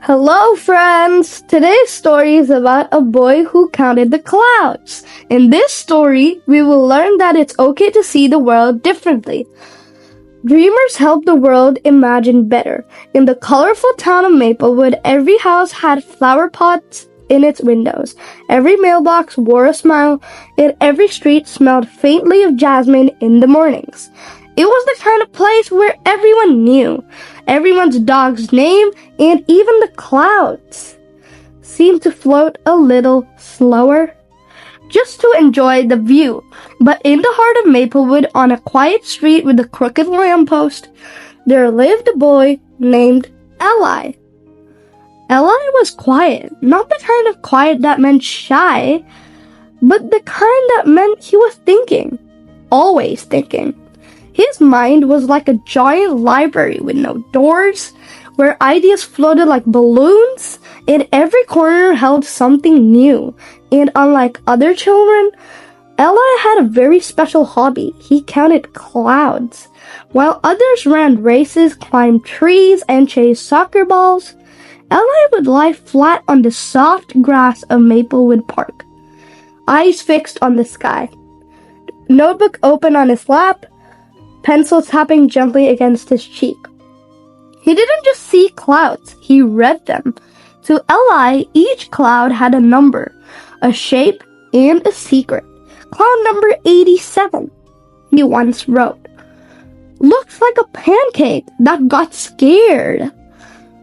Hello, friends! Today's story is about a boy who counted the clouds. In this story, we will learn that it's okay to see the world differently. Dreamers help the world imagine better. In the colorful town of Maplewood, every house had flower pots in its windows. Every mailbox wore a smile, and every street smelled faintly of jasmine in the mornings. It was the kind of place where everyone knew everyone's dog's name, and even the clouds seemed to float a little slower, just to enjoy the view. But in the heart of Maplewood, on a quiet street with a crooked lamppost, there lived a boy named Eli. Eli was quiet, not the kind of quiet that meant shy, but the kind that meant he was thinking, always thinking. His mind was like a giant library with no doors, where ideas floated like balloons, and every corner held something new. And unlike other children, Eli had a very special hobby. He counted clouds. While others ran races, climbed trees, and chased soccer balls, Eli would lie flat on the soft grass of Maplewood Park, eyes fixed on the sky, notebook open on his lap, pencil tapping gently against his cheek. He didn't just see clouds, he read them. To Eli, each cloud had a number, a shape, and a secret. Cloud number 87, he once wrote, looks like a pancake that got scared.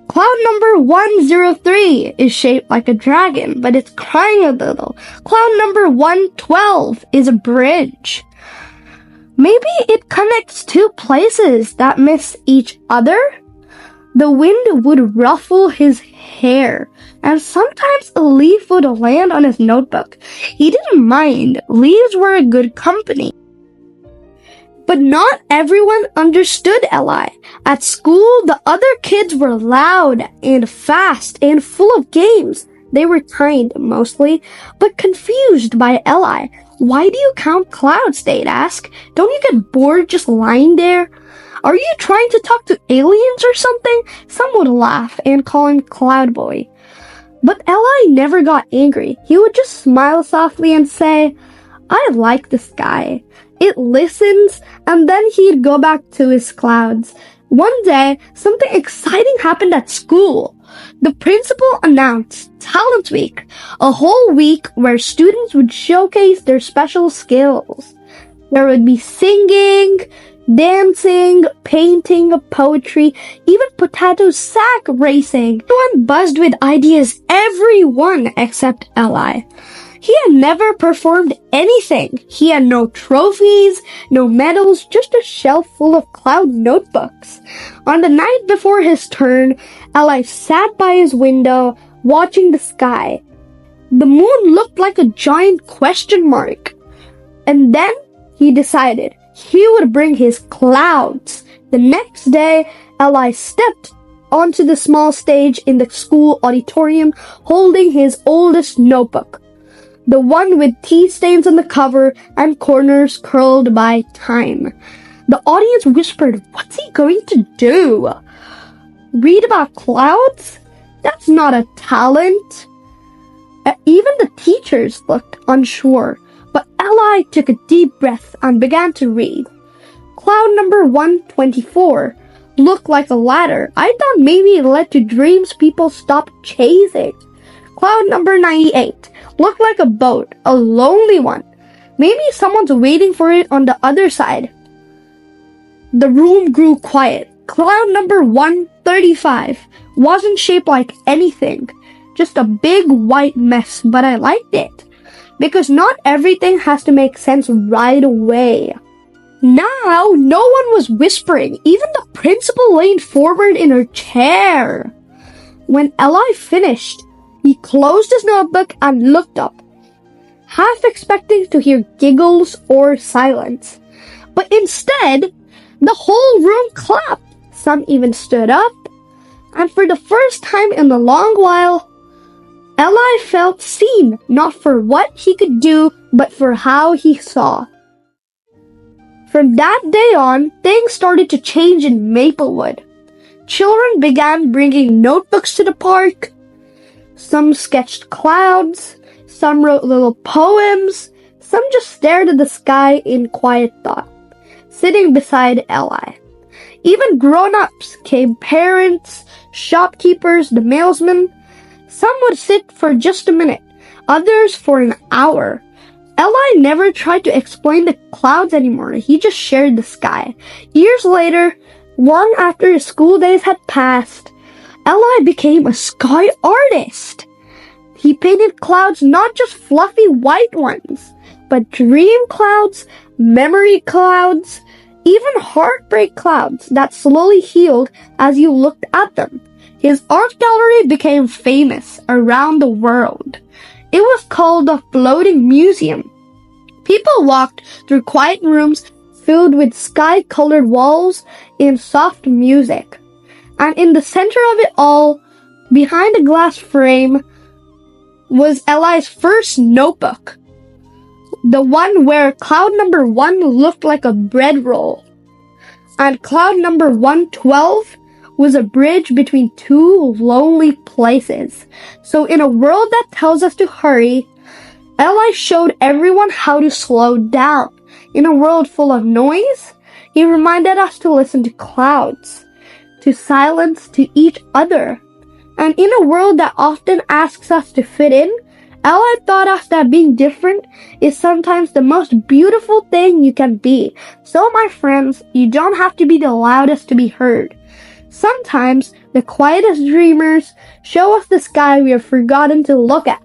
Cloud number 103 is shaped like a dragon, but it's crying a little. Cloud number 112 is a bridge. Maybe it connects two places that miss each other. The wind would ruffle his hair, and sometimes a leaf would land on his notebook. He didn't mind. Leaves were a good company. But not everyone understood Eli. At school, the other kids were loud and fast and full of games. They were kind, mostly, but confused by Eli. Why do you count clouds, they'd ask. Don't you get bored just lying there? Are you trying to talk to aliens or something? Some would laugh and call him Cloud Boy. But Eli never got angry. He would just smile softly and say, I like the sky. It listens, and then he'd go back to his clouds. One day, something exciting happened at school. The principal announced Talent Week, a whole week where students would showcase their special skills. There would be singing, dancing, painting, poetry, even potato sack racing. Everyone buzzed with ideas, everyone except Eli. He had never performed anything. He had no trophies, no medals, just a shelf full of cloud notebooks. On the night before his turn, Eli sat by his window, watching the sky. The moon looked like a giant question mark. And then he decided he would bring his clouds. The next day, Eli stepped onto the small stage in the school auditorium, holding his oldest notebook, the one with tea stains on the cover and corners curled by time. The audience whispered, what's he going to do? Read about clouds? That's not a talent. Even the teachers looked unsure, but Eli took a deep breath and began to read. Cloud number 124 looked like a ladder. I thought maybe it led to dreams people stopped chasing. Cloud number 98 looked like a boat, a lonely one. Maybe someone's waiting for it on the other side. The room grew quiet. Cloud number 135 wasn't shaped like anything, just a big white mess, but I liked it, because not everything has to make sense right away. Now, no one was whispering. Even the principal leaned forward in her chair. When Eli finished, he closed his notebook and looked up, half expecting to hear giggles or silence. But instead, the whole room clapped. Some even stood up. And for the first time in a long while, Eli felt seen, not for what he could do, but for how he saw. From that day on, things started to change in Maplewood. Children began bringing notebooks to the park. Some sketched clouds, some wrote little poems, some just stared at the sky in quiet thought, sitting beside Eli. Even grown-ups came, parents, shopkeepers, the mailsmen. Some would sit for just a minute, others for an hour. Eli never tried to explain the clouds anymore. He just shared the sky. Years later, long after his school days had passed, Eli became a sky artist. He painted clouds, not just fluffy white ones, but dream clouds, memory clouds, even heartbreak clouds that slowly healed as you looked at them. His art gallery became famous around the world. It was called the Floating Museum. People walked through quiet rooms filled with sky-colored walls and soft music. And in the center of it all, behind a glass frame, was Eli's first notebook. The one where cloud number 1 looked like a bread roll. And cloud number 112 was a bridge between two lonely places. So in a world that tells us to hurry, Eli showed everyone how to slow down. In a world full of noise, he reminded us to listen to clouds, to silence, to each other. And in a world that often asks us to fit in, Eli taught us that being different is sometimes the most beautiful thing you can be. So my friends, you don't have to be the loudest to be heard. Sometimes the quietest dreamers show us the sky we have forgotten to look at.